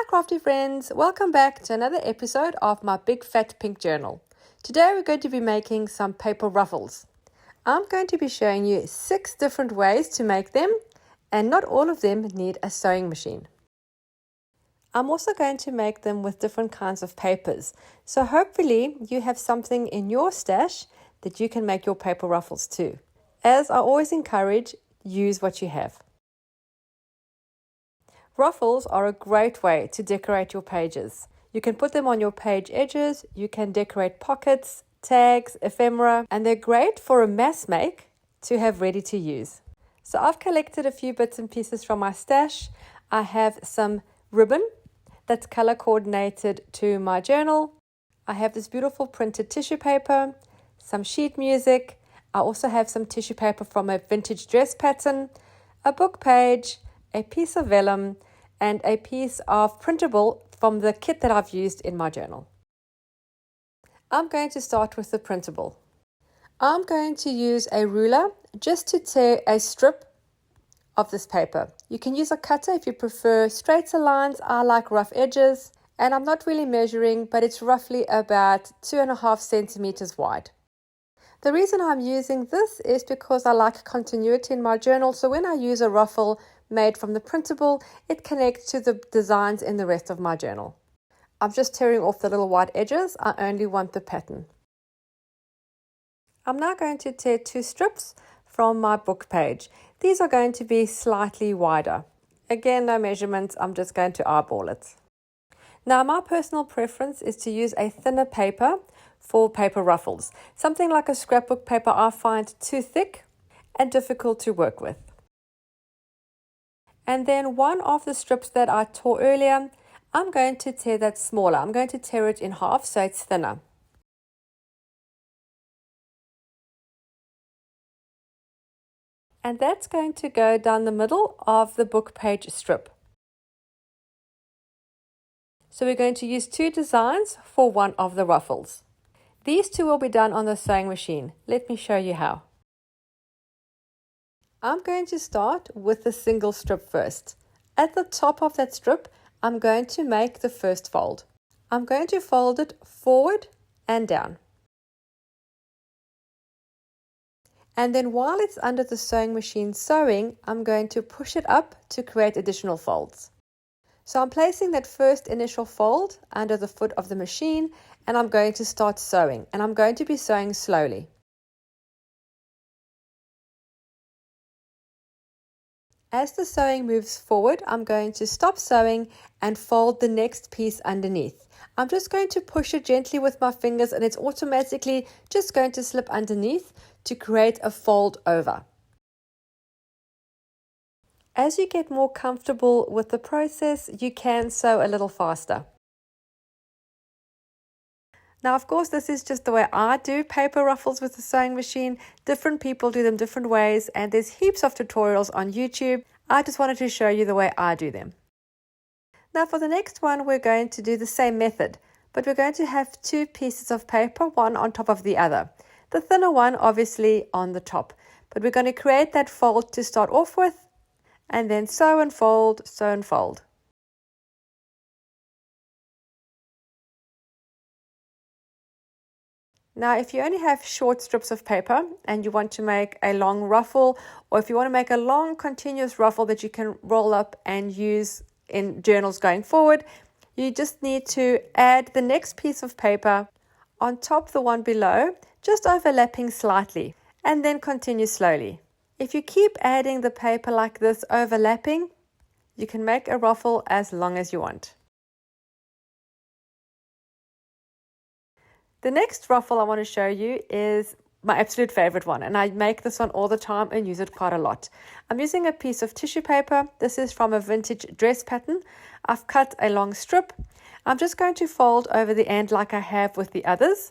crafty friends, welcome back to another episode of my big fat pink journal. Today we're going to be making some paper ruffles. I'm going to be showing you 6 different ways to make them, and not all of them need a sewing machine. I'm also going to make them with different kinds of papers, so hopefully you have something in your stash that you can make your paper ruffles too. As I always encourage, use what you have. Ruffles are a great way to decorate your pages. You can put them on your page edges, you can decorate pockets, tags, ephemera, and they're great for a mass make to have ready to use. So I've collected a few bits and pieces from my stash. I have some ribbon that's color coordinated to my journal. I have this beautiful printed tissue paper, some sheet music. I also have some tissue paper from a vintage dress pattern, a book page, a piece of vellum, and a piece of printable from the kit that I've used in my journal. I'm going to start with the printable. I'm going to use a ruler just to tear a strip of this paper. You can use a cutter if you prefer straighter lines. I like rough edges, and I'm not really measuring, but it's roughly about 2.5 centimeters wide. The reason I'm using this is because I like continuity in my journal, so when I use a ruffle made from the printable, it connects to the designs in the rest of my journal. I'm just tearing off the little white edges. I only want the pattern. I'm now going to tear 2 strips from my book page. These are going to be slightly wider. Again, no measurements, I'm just going to eyeball it. Now, my personal preference is to use a thinner paper for paper ruffles. Something like a scrapbook paper I find too thick and difficult to work with. And then one of the strips that I tore earlier, I'm going to tear that smaller. I'm going to tear it in half so it's thinner. And that's going to go down the middle of the book page strip. So we're going to use 2 designs for one of the ruffles. These 2 will be done on the sewing machine. Let me show you how. I'm going to start with the single strip first. At the top of that strip, I'm going to make the first fold. I'm going to fold it forward and down. And then while it's under the sewing machine sewing, I'm going to push it up to create additional folds. So I'm placing that first initial fold under the foot of the machine, and I'm going to start sewing, and I'm going to be sewing slowly. As the sewing moves forward, I'm going to stop sewing and fold the next piece underneath. I'm just going to push it gently with my fingers, and it's automatically just going to slip underneath to create a fold over. As you get more comfortable with the process, you can sew a little faster. Now, of course, this is just the way I do paper ruffles with the sewing machine. Different people do them different ways, and there's heaps of tutorials on YouTube. I just wanted to show you the way I do them. Now, for the next one, we're going to do the same method, but we're going to have 2 pieces of paper, one on top of the other. The thinner one, obviously, on the top. But we're going to create that fold to start off with, and then sew and fold, sew and fold. Now, if you only have short strips of paper and you want to make a long ruffle, or if you want to make a long continuous ruffle that you can roll up and use in journals going forward, you just need to add the next piece of paper on top the one below, just overlapping slightly, and then continue slowly. If you keep adding the paper like this, overlapping, you can make a ruffle as long as you want. The next ruffle I want to show you is my absolute favorite one, and I make this one all the time and use it quite a lot. I'm using a piece of tissue paper. This is from a vintage dress pattern. I've cut a long strip. I'm just going to fold over the end like I have with the others.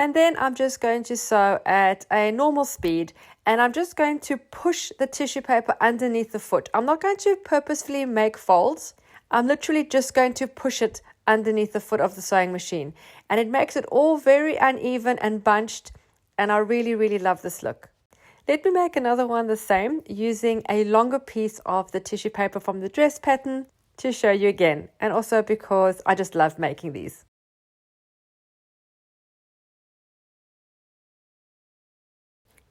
And then I'm just going to sew at a normal speed, and I'm just going to push the tissue paper underneath the foot. I'm not going to purposefully make folds. I'm literally just going to push it underneath the foot of the sewing machine, and it makes it all very uneven and bunched, and I really love this look. Let me make another one the same using a longer piece of the tissue paper from the dress pattern. to show you again, and also because I just love making these.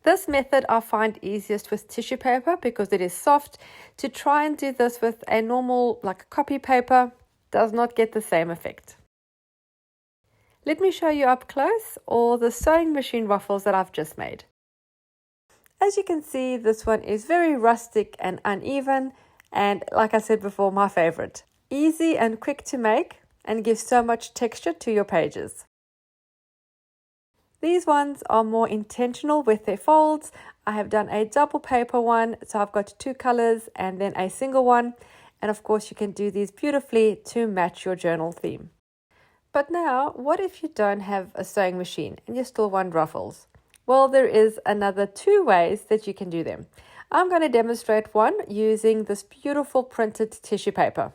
This method I find easiest with tissue paper because it is soft. To try and do this with a normal like copy paper does not get the same effect. Let me show you up close all the sewing machine ruffles that I've just made. As you can see, this one is very rustic and uneven, and like I said before, my favorite. Easy and quick to make and gives so much texture to your pages. These ones are more intentional with their folds. I have done a double paper one, so I've got 2 colors and then a single one. And of course you can do these beautifully to match your journal theme. But now, what if you don't have a sewing machine and you still want ruffles? Well, there is another 2 ways that you can do them. I'm going to demonstrate one using this beautiful printed tissue paper.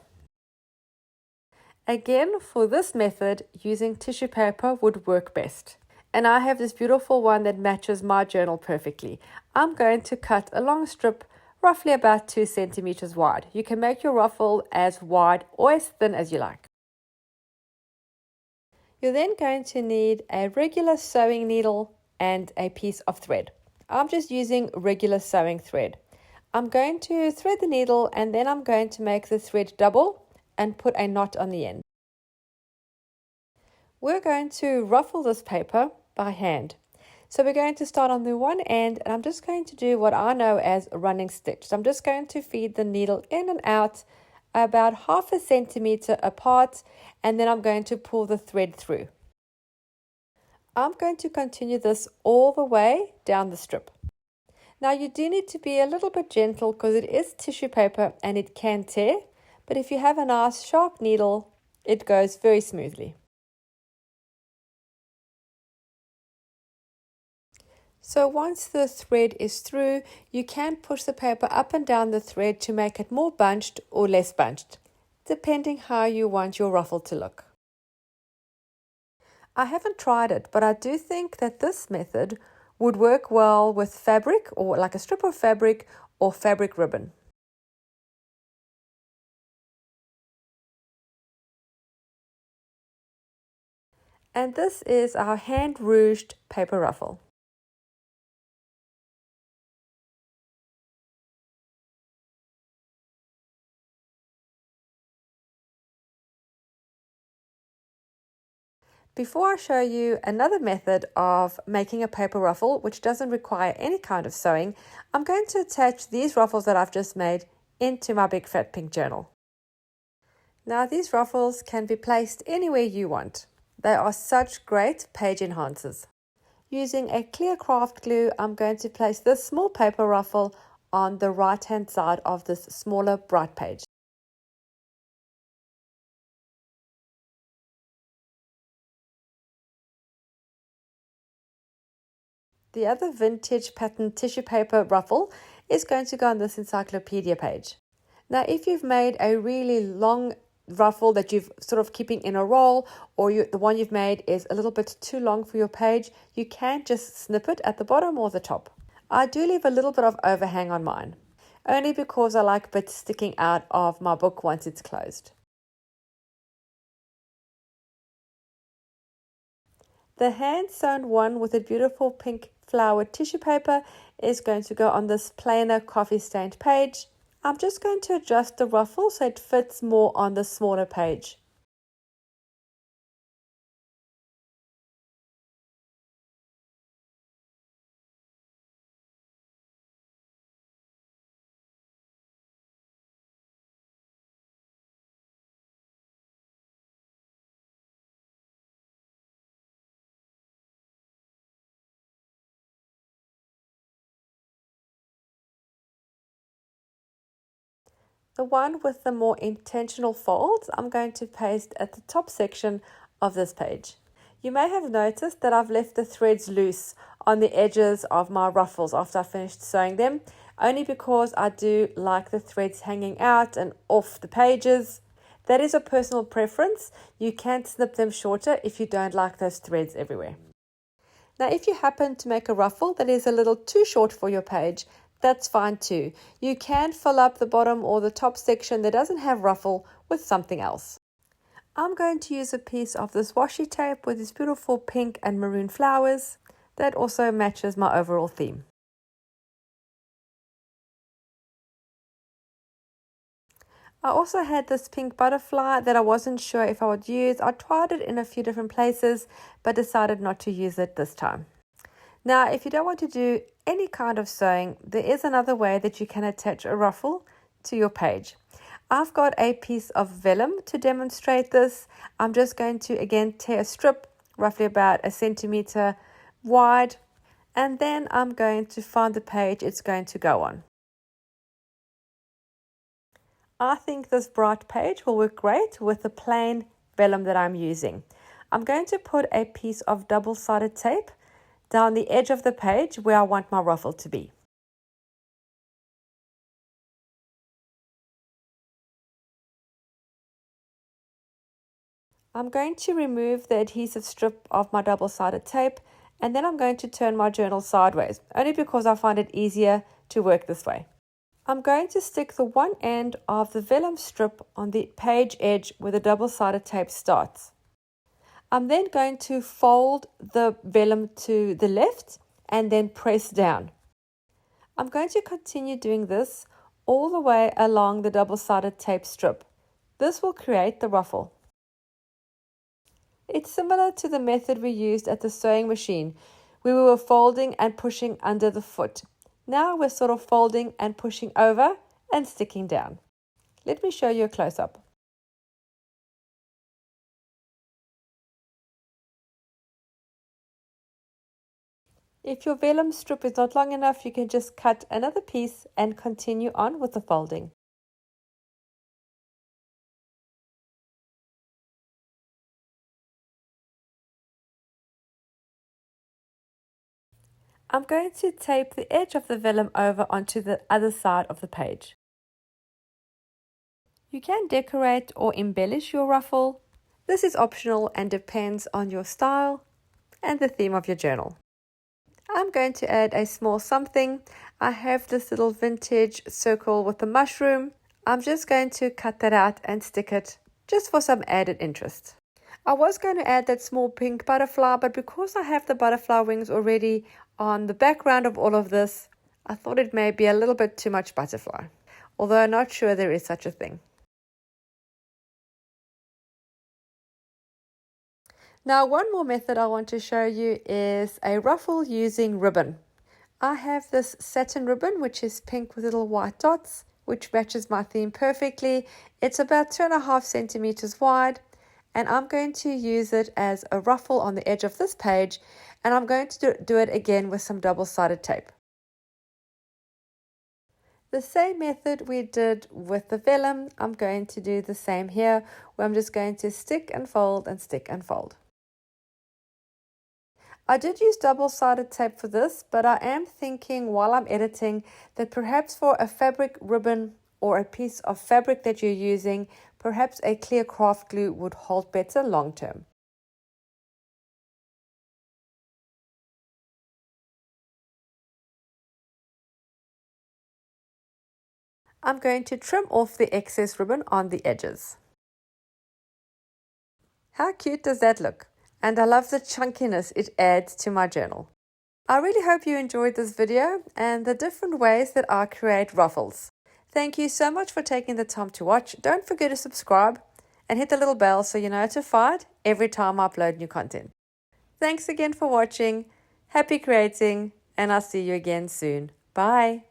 Again, for this method, using tissue paper would work best. And I have this beautiful one that matches my journal perfectly. I'm going to cut a long strip, roughly about 2 centimeters wide. You can make your ruffle as wide or as thin as you like. You're then going to need a regular sewing needle and a piece of thread. I'm just using regular sewing thread. I'm going to thread the needle and then I'm going to make the thread double and put a knot on the end. We're going to ruffle this paper by hand. So we're going to start on the one end and I'm just going to do what I know as a running stitch. So I'm just going to feed the needle in and out about 0.5 centimeter apart, and then I'm going to pull the thread through. I'm going to continue this all the way down the strip. Now you do need to be a little bit gentle because it is tissue paper and it can tear, but if you have a nice sharp needle, it goes very smoothly. So once the thread is through, you can push the paper up and down the thread to make it more bunched or less bunched, depending how you want your ruffle to look. I haven't tried it, but I do think that this method would work well with fabric or like a strip of fabric or fabric ribbon. And this is our hand ruched paper ruffle. Before I show you another method of making a paper ruffle, which doesn't require any kind of sewing, I'm going to attach these ruffles that I've just made into my big fat pink journal. Now these ruffles can be placed anywhere you want. They are such great page enhancers. Using a clear craft glue, I'm going to place this small paper ruffle on the right hand side of this smaller bright page. The other vintage pattern tissue paper ruffle is going to go on this encyclopedia page. Now, if you've made a really long ruffle that you've sort of keeping in a roll, or the one you've made is a little bit too long for your page, you can just snip it at the bottom or the top. I do leave a little bit of overhang on mine, only because I like bits sticking out of my book once it's closed. The hand sewn one with a beautiful pink flowered tissue paper is going to go on this plainer coffee stained page. I'm just going to adjust the ruffle so it fits more on the smaller page. The one with the more intentional folds, I'm going to paste at the top section of this page. You may have noticed that I've left the threads loose on the edges of my ruffles after I finished sewing them, only because I do like the threads hanging out and off the pages. That is a personal preference. You can snip them shorter if you don't like those threads everywhere. Now, if you happen to make a ruffle that is a little too short for your page, that's fine too. You can fill up the bottom or the top section that doesn't have ruffle with something else. I'm going to use a piece of this washi tape with these beautiful pink and maroon flowers that also matches my overall theme. I also had this pink butterfly that I wasn't sure if I would use. I tried it in a few different places but decided not to use it this time. Now, if you don't want to do any kind of sewing, there is another way that you can attach a ruffle to your page. I've got a piece of vellum to demonstrate this. I'm just going to again tear a strip roughly about 1 centimeter wide, and then I'm going to find the page it's going to go on. I think this bright page will work great with the plain vellum that I'm using. I'm going to put a piece of double-sided tape down the edge of the page where I want my ruffle to be. I'm going to remove the adhesive strip of my double-sided tape, and then I'm going to turn my journal sideways, only because I find it easier to work this way. I'm going to stick the one end of the vellum strip on the page edge where the double-sided tape starts. I'm then going to fold the vellum to the left and then press down. I'm going to continue doing this all the way along the double-sided tape strip. This will create the ruffle. It's similar to the method we used at the sewing machine, where we were folding and pushing under the foot. Now we're sort of folding and pushing over and sticking down. Let me show you a close-up. If your vellum strip is not long enough, you can just cut another piece and continue on with the folding. I'm going to tape the edge of the vellum over onto the other side of the page. You can decorate or embellish your ruffle. This is optional and depends on your style and the theme of your journal. I'm going to add a small something. I have this little vintage circle with a mushroom. I'm just going to cut that out and stick it just for some added interest. I was going to add that small pink butterfly, but because I have the butterfly wings already on the background of all of this, I thought it may be a little bit too much butterfly, although I'm not sure there is such a thing. Now, one more method I want to show you is a ruffle using ribbon. I have this satin ribbon, which is pink with little white dots, which matches my theme perfectly. It's about 2.5 centimeters wide, and I'm going to use it as a ruffle on the edge of this page, and I'm going to do it again with some double-sided tape. The same method we did with the vellum, I'm going to do the same here, where I'm just going to stick and fold and stick and fold. I did use double-sided tape for this, but I am thinking while I'm editing that perhaps for a fabric ribbon or a piece of fabric that you're using, perhaps a clear craft glue would hold better long term. I'm going to trim off the excess ribbon on the edges. How cute does that look? And I love the chunkiness it adds to my journal. I really hope you enjoyed this video and the different ways that I create ruffles. Thank you so much for taking the time to watch. Don't forget to subscribe and hit the little bell so you're notified every time I upload new content. Thanks again for watching. Happy creating, and I'll see you again soon. Bye.